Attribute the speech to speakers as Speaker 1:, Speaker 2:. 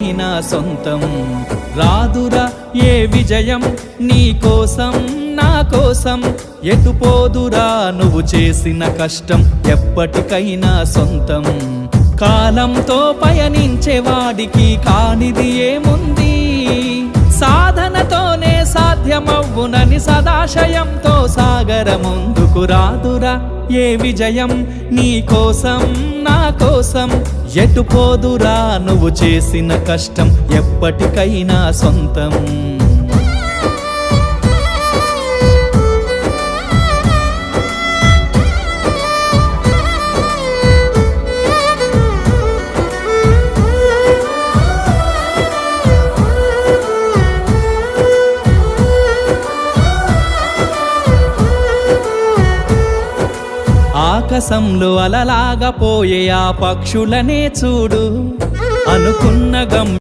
Speaker 1: ఎప్పటికైనా సొంతం. రాదురా ఏ విజయం నీ కోసం నా కోసం, ఎటుపోదురా నువ్వు చేసిన కష్టం ఎప్పటికైనా సొంతం. కాలంతో పయనించేవాడికి కానిది ఏముంది, సాధనతోనే సాధ్యమవ్వునని సదాశయంతో సాగర ముందుకు. రాదురా ఏ విజయం నీ కోసం నా కోసం, ఎటుపోదురా నువ్వు చేసిన కష్టం ఎప్పటికైనా సొంతం. ఆకాశంలో అలలాగా పోయే ఆ పక్షులనే చూడు, అనుకున్న